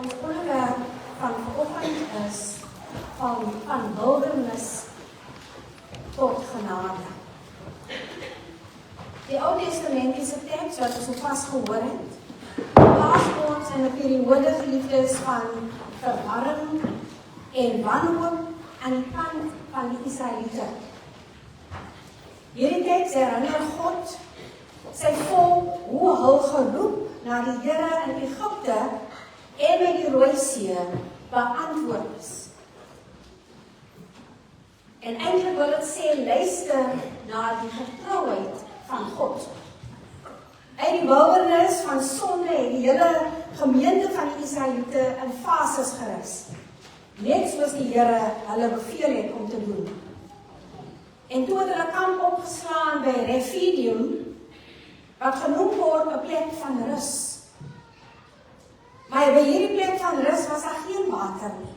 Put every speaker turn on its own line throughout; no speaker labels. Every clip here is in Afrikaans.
Ons onderwerp van vanoggend is van wildernis tot genade. Die Ou Testamentiese teks wat ons sopas gehoor het, plaas ons in 'n periode geliefdes van verwarring en wanhoop aan die kant van die Israeliete. Hierdie teks herinner God sy volk hoe hul geroep na die Here in Egipte en met die Rooi See beantwoord is. En eintlik wil dit sê, luister na die getrouheid van God. Uit die wildernis van sonde het die hele gemeente van die Israeliete in fases gereis, net soos die Here hulle beveel het om te doen. En toe het hulle kamp opgeslaan by Refidium, wat genoem word 'n plek van rus. Maar by hierdie plek van rus was daar geen water nie.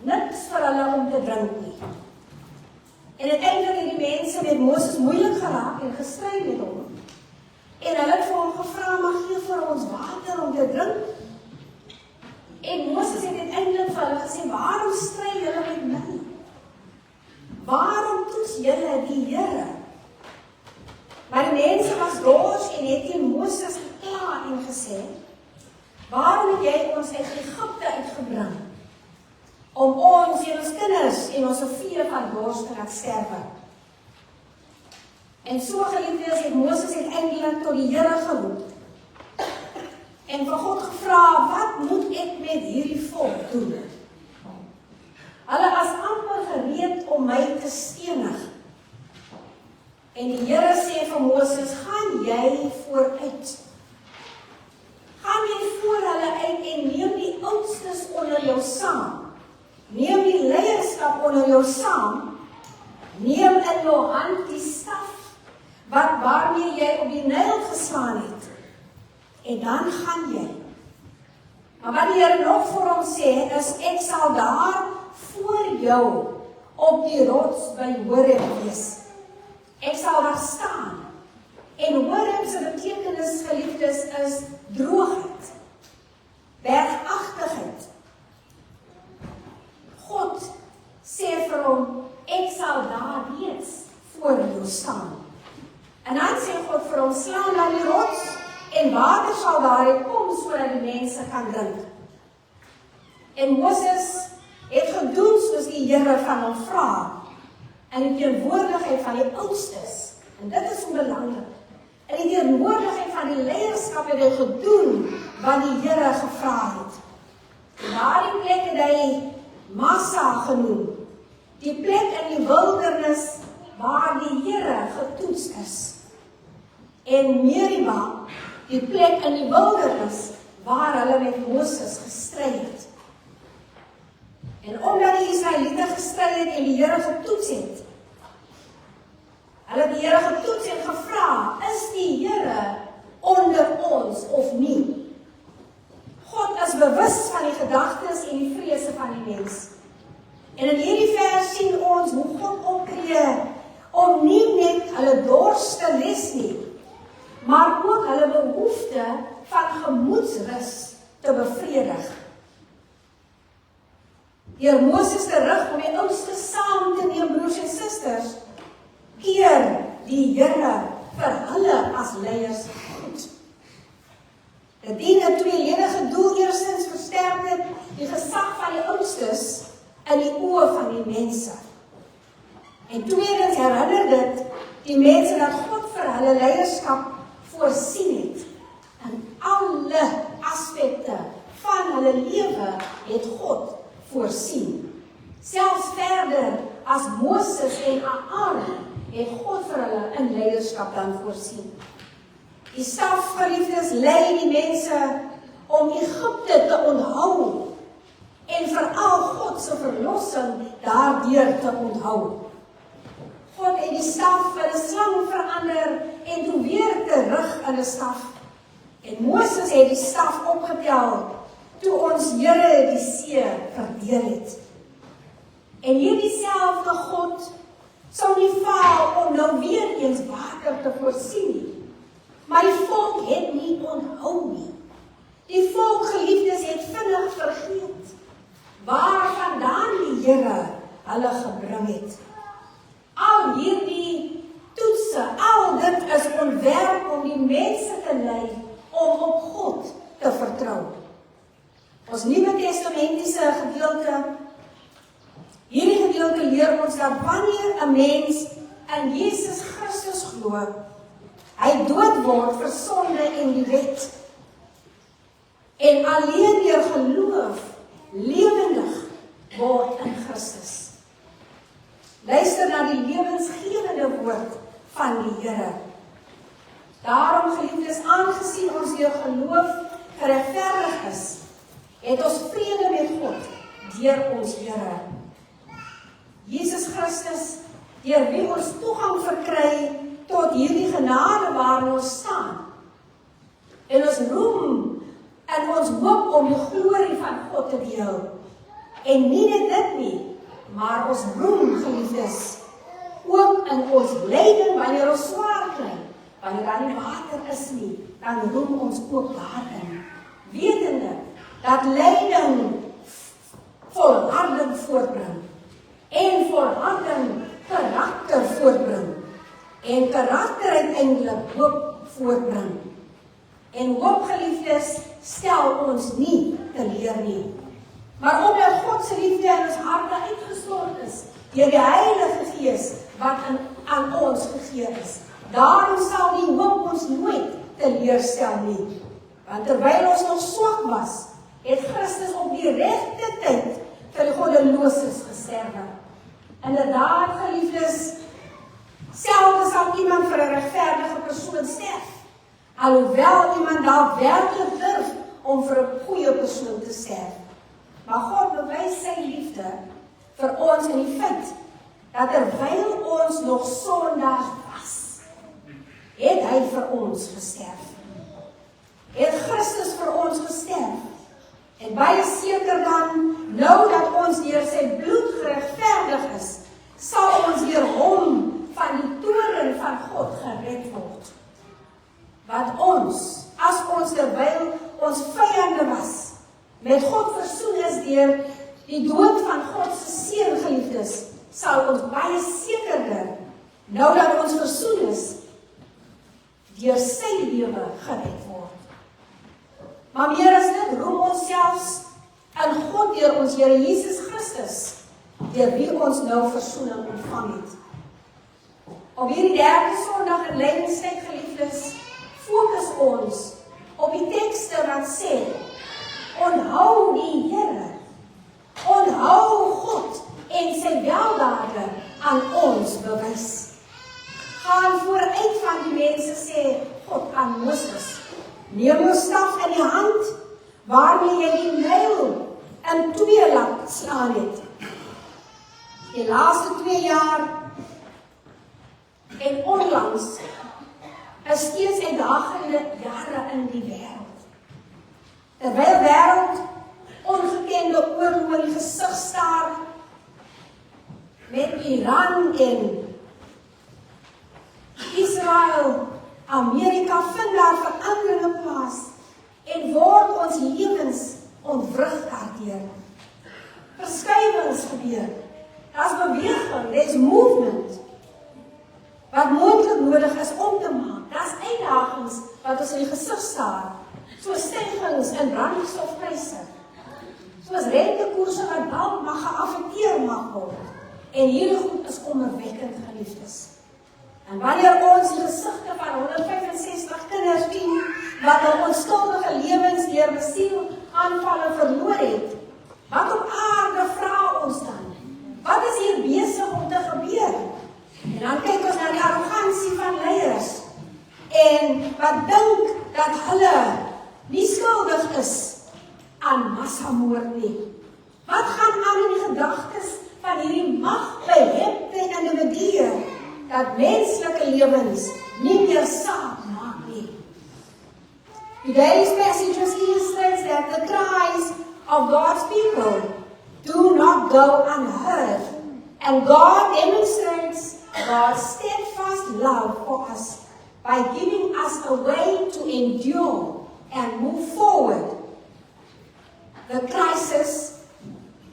Niks vir hulle om te drink nie. En uiteindelik het die mense met Moses moeilik geraak en gestry met hom. En hulle het vir hom gevra, maar gee vir ons water om te drink. En Moses het uiteindelik vir hulle gesê, waarom stry julle met my? Waarom toets julle die Here? Maar die mense was dors en het teen Moses gekla en gesê, waarom het jy ons uit Egipte uitgebring? Om ons en ons kinders en ons vee van dors te laat sterwe. En so geliefdes het Moses uiteindelik tot die Here geroep. En vir God gevra, wat moet ek met hierdie volk doen? Hulle was amper gereed om my te stenig. En die Here sê vir Moses, gaan jy vooruit. Gaan jy voor hulle uit en neem die oudstes onder jou saam. Neem die leierskap onder jou saam. Neem in jou hand die staf waarmee jy op die Nyl geslaan het. En dan gaan jy. Maar wat die Here nog vir hom sê, is ek sal daar voor jou op die rots by Horeb wees. Ek sal daar staan. En Horeb se betekenis, geliefdes, is droogheid, bergagtigheid. God sê vir hom, ek sal daar reeds voor jou staan. En dan sê God vir hom, slaan na die rots en water sal daar kom sodat die mense kan drink. En Moses het gedoen soos die Here van hom vra, in die teenwoordigheid van die oudstes. En dit is so belangrik. In die teenwoordigheid van die leierskap het hy gedoen wat die Here gevra het. Daardie plek het hy Massa genoem. Die plek in die wildernis waar die Here getoets is. En Meriba, die plek in die wildernis waar hulle met Moses gestry het. En omdat die Israeliete gestry het en die Here getoets het, hulle die Here getoets en gevra, is die Here onder ons of nie? God is bewus van die gedagtes en die vrese van die mens. En in hierdie vers sien ons hoe God optree om nie net hulle dors te les nie, maar ook hulle behoefte van gemoedsrus te bevredig. Deur Moses terug om die oudstes saam te neem, broers en susters, keer die Here vir hulle as leiers goed. Dit dien 'n tweeledige doel. Eerstens versterk dit die gesag van die oudstes in die oë van die mense. En tweedens herinner dit die mense dat God vir hulle leierskap voorsien het. In alle aspekte van hulle lewe het God voorsien. Selfs verder as Moses en Aaron het God vir hulle in leierskap dan voorsien. Die staf, geliefdes, lei die mense om Egipte te onthou en veral God se verlossing daardeur te onthou. God het die staf in 'n slang verander en toe weer terug in 'n staf. En Moses het die staf opgetel toe ons Here die see verdeel het. En hierdie selfde God sou nie faal om nou weer eens water te voorsien nie. Maar die volk het nie onthou nie. Die volk, geliefdes, gedeelte. Hierdie gedeelte leer ons dat wanneer 'n mens in Jesus Christus glo, hy dood word vir sonde en die wet. En alleen deur geloof lewendig word in Christus. Luister na die lewensgewende woord van die Here. Daarom, geliefdes, aangesien ons deur geloof geregverdig is, het ons vrede met God deur ons Here Jesus Christus, deur wie ons toegang verkry tot hierdie genade waarin ons staan. En ons roem en ons hoop om die glorie van God te deel. En nie net dit nie, maar ons roem, geliefdes, ook in ons lyding wanneer ons swaar kry. Wanneer daar nie water is nie, dan roem ons ook daarin. Wetende dat lyding volharding voortbring. En volharding karakter voortbring. En karakter uiteindelik hoop voortbring. En hoop, geliefdes, stel ons nie teleur nie. Maar omdat God se liefde in ons harte uitgestort is, deur die Heilige Gees wat aan ons gegee is. Daarom sal die hoop ons nooit teleurstel nie. Want terwyl ons nog swak was, het Christus op die regte tyd vir die goddeloses gesterwe. Inderdaad, geliefdes, selfs sal iemand vir 'n regverdige persoon sterf, alhoewel iemand daar werklik durf om vir 'n goeie persoon te sterf. Maar God bewys sy liefde vir ons in die feit dat terwyl ons nog sondaars was, het hy vir ons gesterf. Het Christus vir ons gesterf. En baie seker dan, nou dat ons deur sy bloed geregverdig is, sal ons deur hom van die toorn van God gered word. Want ons, as ons terwyl ons vyande was, met God versoen is deur die dood van God se seun, geliefdes, sal ons baie sekerder, nou dat ons versoen is, deur sy lewe gered word. Maar meer as dit, roem ons selfs in God deur ons Here Jesus Christus, deur wie ons nou versoening ontvang het. Op hierdie derde Sondag in lydingstyd, geliefdes, fokus ons op die tekste wat sê, onthou die Here, onthou God en sy weldade aan ons bewys. Gaan vooruit van die mense, sê God aan Moses, neem jou staf in die hand, waarmee jy die Nyl in twee laat slaan het. Die laaste 2 jaar en onlangs is steeds uitdagende jare in die wêreld. Terwyl wêreld ongekende oorloë in die gesig staar met Iran en Israel, Amerika vind daar veranderinge plaas en word ons lewens ontwrig daardeur. Verskywings gebeur. Daar's beweging, there's movement. Wat moontlik nodig is om te maak. Daar's uitdagings wat ons in die gesig staar. Soos stygings in brandstofpryse. Soos rentekoerse wat dalk mag geaffekteer mag word. En hierdie goed is kommerwekkend, geliefdes. En wanneer ons die gesigte van 165 kinders sien, wat hul onskuldige lewens deur besielaanvalle verloor het, wat op aarde vra ons dan? Wat is hier besig om te gebeur? En dan kyk ons na die arrogansie van leiers, en wat dink dat hulle nie skuldig is aan massamoord nie. Wat gaan aan in die gedagtes van hierdie magbehepte individue, dat menslike lewens nie meer saak maak nie. Today's message illustrates that the cries of God's people do not go unheard, and God demonstrates God's steadfast love for us by giving us a way to endure and move forward. The crisis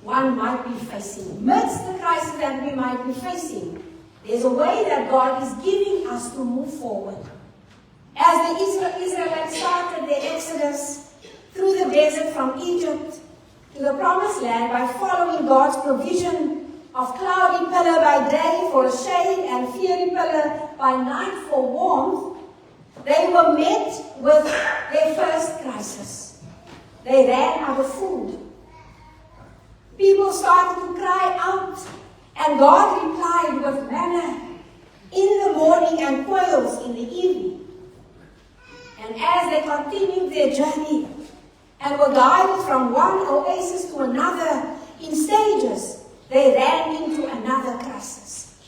one might be facing, amidst the crisis that we might be facing, there's a way that God is giving us to move forward. As the Israelites started their exodus through the desert from Egypt, to the promised land by following God's provision of cloudy pillar by day for a shade and fiery pillar by night for warmth, they were met with their first crisis. They ran out of food. People started to cry out, and God replied with manna in the morning and quails in the evening. And as they continued their journey and were guided from one oasis to another in stages, they ran into another crisis.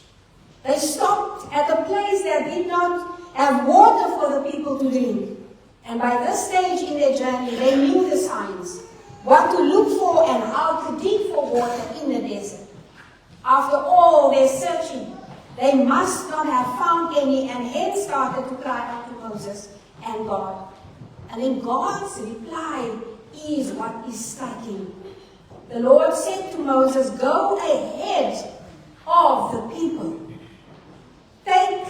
They stopped at a place that did not have water for the people to drink. And by this stage in their journey, they knew the signs, what to look for and how to dig for water in the desert. After all their searching, they must not have found any, and hence started to cry out to Moses and God. And then God's reply is what is striking. The Lord said to Moses, "Go ahead of the people. Take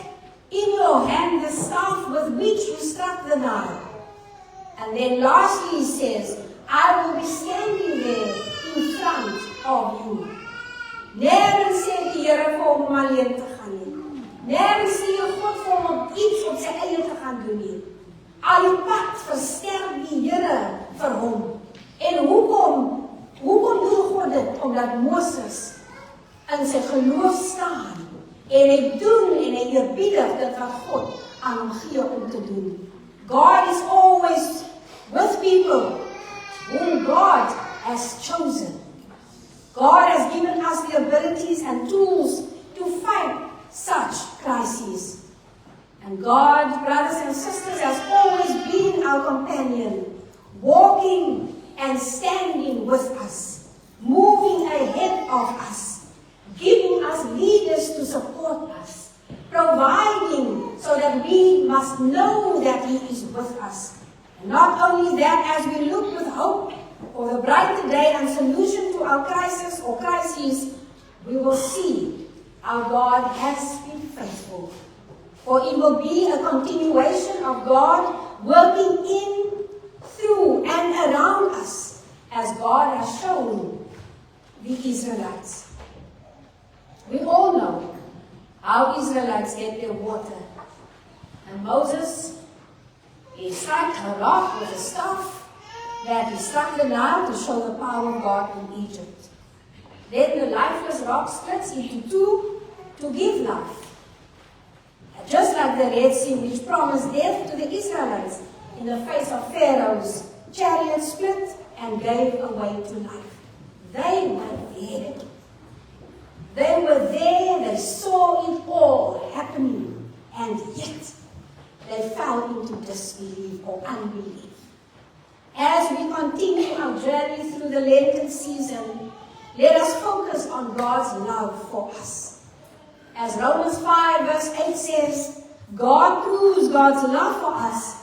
in your hand the staff with which you struck the Nile." And then lastly he says, "I will be standing there in front of you." Nergens sê die Here vir hom om alleen te gaan nie. Nergens sê God vir hom om iets op sy eie te gaan doen nie. Al die pad versterk die Here vir hom. En hoekom doen God dit? Omdat Moses in sy geloof staan en hy doen en hy eerbiedig dit wat God aan hom gee om te doen. God is always with people whom God has chosen. God has given us the abilities and tools to fight such crises. And God, brothers and sisters, has always been our companion, walking and standing with us, moving ahead of us, giving us leaders to support us, providing so that we must know that He is with us. And not only that, as we look with hope for the brighter day and solution to our crisis or crises, we will see how God has been faithful. For it will be a continuation of God working in, through, and around us, as God has shown the Israelites. We all know how Israelites get their water. And Moses, he struck a rock with a staff that he struck the Nile to show the power of God in Egypt. Then the lifeless rock splits into two to give life. Just like the Red Sea, which promised death to the Israelites in the face of Pharaoh's chariot split and gave away to life. They were there. They were there, they saw it all happening, and yet they fell into disbelief or unbelief. As we continue our journey through the Lenten season, let us focus on God's love for us. As Romans 5 verse 8 says, God proves God's love for us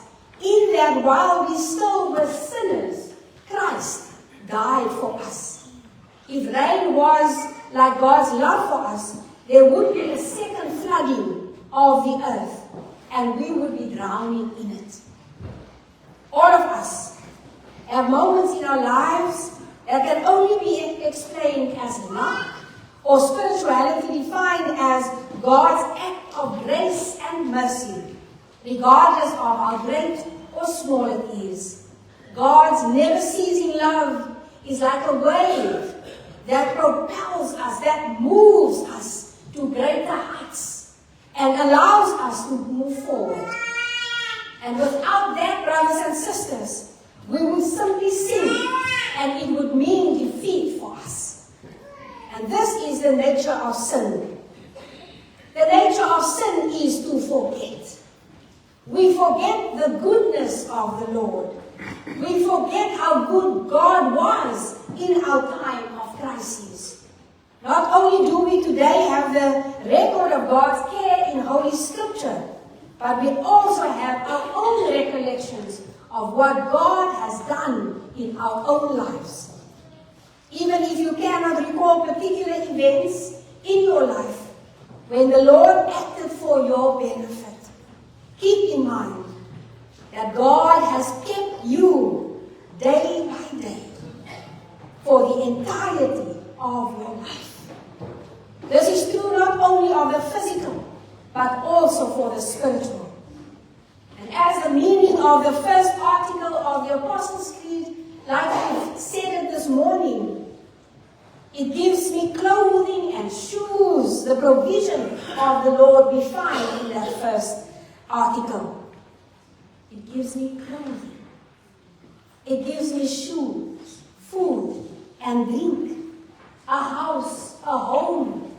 in that while we still were sinners, Christ died for us. If rain was like God's love for us, there would be a second flooding of the earth, and we would be drowning in it. All of us have moments in our lives that can only be explained as luck or spirituality defined as God's act of grace and mercy, regardless of how great or small it is. God's never-ceasing love is like a wave that propels us, that moves us to greater heights and allows us to move forward. And without that, brothers and sisters, we would simply sink, and it would mean defeat for us. And this is the nature of sin. The nature of sin is to forget. We forget the goodness of the Lord. We forget how good God was in our time of crisis. Not only do we today have the record of God's care in Holy Scripture, but we also have our own recollections of what God has done in our own lives. Even if you cannot recall particular events in your life when the Lord acted for your benefit, keep in mind that God has kept you day by day. For for the entirety of your life. This is true not only of the physical, but also for the spiritual. And as the meaning of the first article of the Apostles' Creed, like I said it this morning, it gives me clothing and shoes, the provision of the Lord we find in that first article. It gives me clothing. It gives me shoes, food and drink, a house, a home,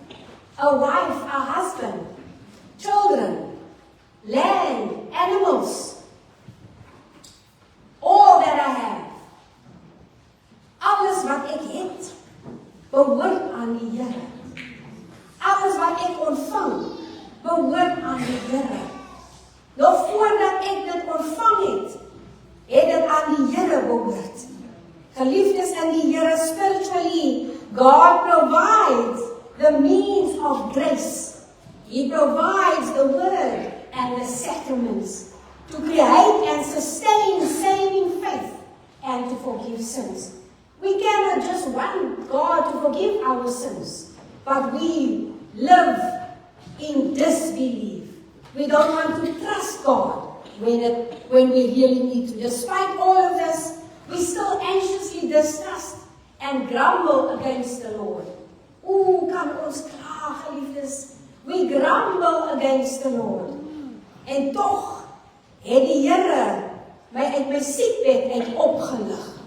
a wife, a husband, children, land, animals, all that I have. Alles wat ek het, behoort aan die Here. Alles wat ek ontvang, behoort aan die Here. Nog voordat ek dit ontvang het, het dit aan die Here behoort. Geliefdes in die Here, spiritually, God provides the means of grace. He provides the word and the sacraments to create and sustain saving faith and to forgive sins. We cannot just want God to forgive our sins, but we live in disbelief. We don't want to trust God when we really need to. Despite all of this, we still anxiously distrust and grumble against the Lord. Hoe kan ons kla, geliefdes? We grumble against the Lord. En toch het die Here my uit my siekbed uit opgelig.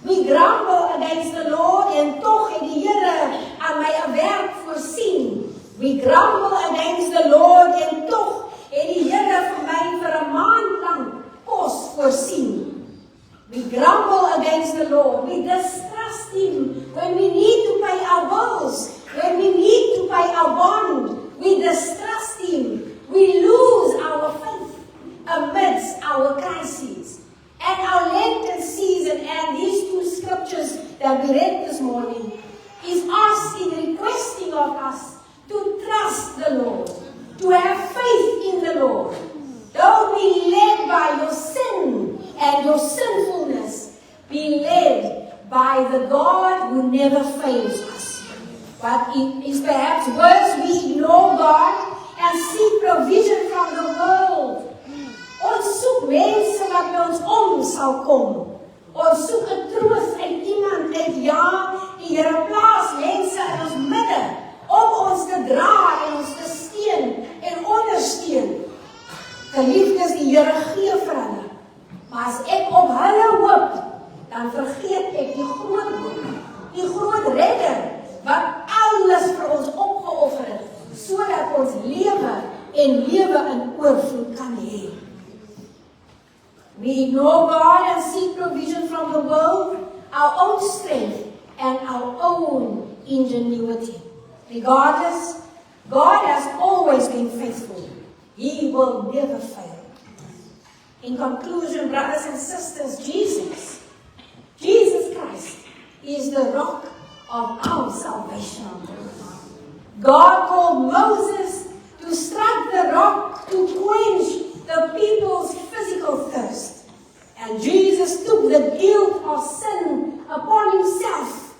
We grumble against the Lord, en toch het die Here aan my 'n werk voorsien. We grumble against the Lord, en toch het die Here vir my vir 'n maand lank kos voorsien. We grumble against the Lord. We distrust Him when we need to pay our bills, when we need to pay our bond. We distrust Him. We lose our faith amidst our crises. And our Lenten season and these two scriptures that we read this morning is asking, requesting of us to trust the Lord, to have faith in the Lord. Don't be led by your sin and your sinfulness. Be led by the God who never fails us. But it is perhaps worse we ignore God and seek provision from the world. Ons soek mense wat by ons om sal kom. Ons soek 'n troos uit iemand uit. Ja, die Here plaas mense in ons midde om ons te dra en ons te steun en ondersteun. Geliefdes, die Here gee vir hulle. Maar as ek op hulle hoop, dan vergeet ek die groot hoop, die groot redder, wat alles vir ons opgeoffer het, sodat ons lewe en lewe in oorvloed kan hê. We ignore God and seek provision from the world, our own strength, and our own ingenuity. Regardless, God has always been faithful. He will never fail. In conclusion, brothers and sisters, Jesus Christ is the rock of our salvation. God called Moses to strike the rock to quench the people's physical thirst. And Jesus took the guilt of sin upon himself,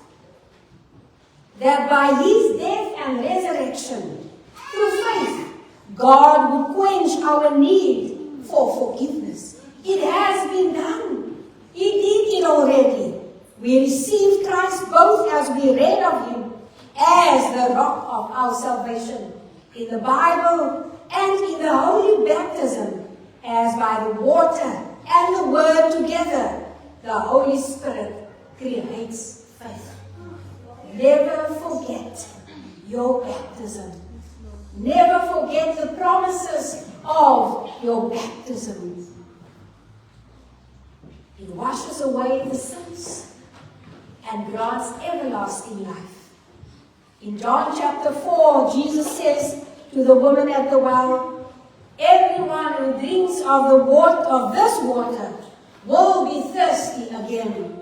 that by his death and resurrection, through faith, God would quench our need for forgiveness. It has been done. He did it already. We received Christ both as we read of him as the rock of our salvation in the Bible and in the holy baptism, as by the water and the word together, the Holy Spirit creates faith. Never forget your baptism. Never forget the promises of your baptism. It washes away the sins and grants everlasting life. In John chapter 4, Jesus says to the woman at the well, everyone who drinks of the water of this water will be thirsty again.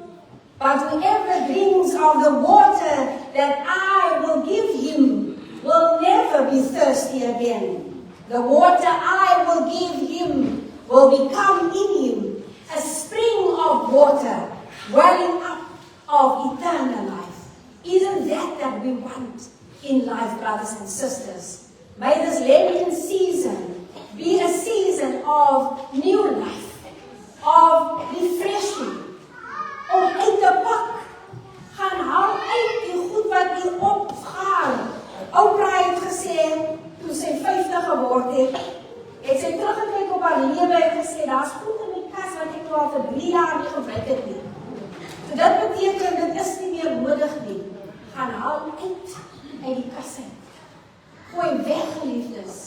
But whoever drinks of the water that I will give him will never be thirsty again. The water I will give him will become in him a spring of water welling up of eternal life, brothers and sisters. May this Lenten season be a season of new life, of refreshing, om uit te pak. Gaan haal uit die goed wat u opgaan. Oprah het gesê, toe sy 50 geword het, het sy teruggekyk op haar lewe en gesê, daar's goed in die kas wat ek al vir 3 jaar nie gebruik het nie. So dit beteken, dit is nie meer nodig nie. Gaan haal uit die kas uit. Gooi weg, geliefdes.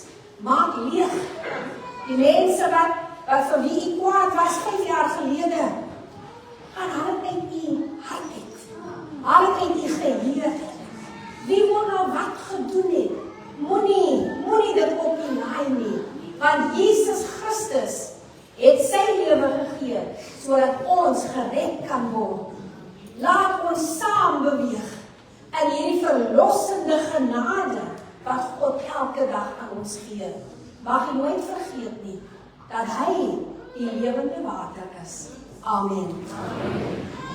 Maak leeg. Die mense wat vir wie u kwaad was 5 jaar gelede, gaan haal het uit die hart uit. Haal het uit die geheer. Wie moet nou wat gedoen het? Moenie dit op die laai nie. Want Jesus Christus het sy lewe gegee, sodat ons gered kan word. Laat ons saam beweeg in hierdie verlossende genade wat God elke dag aan ons gee. Mag jy nooit vergeet nie, dat hy die lewende water is. Amen. Amen.